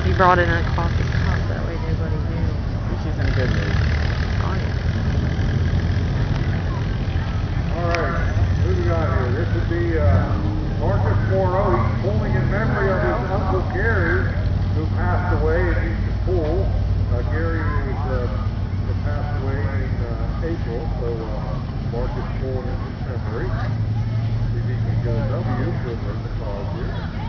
He brought in a coffee cup, that way nobody knew. She's in a good mood. Oh, yeah. Alright, who do we got here? This would be Marcus Morrow. He's pulling in memory of his Uncle Gary, who passed away and used to pull. Gary had passed away in April, so Marcus pulling in his memory. See if he can get a W for the cause here.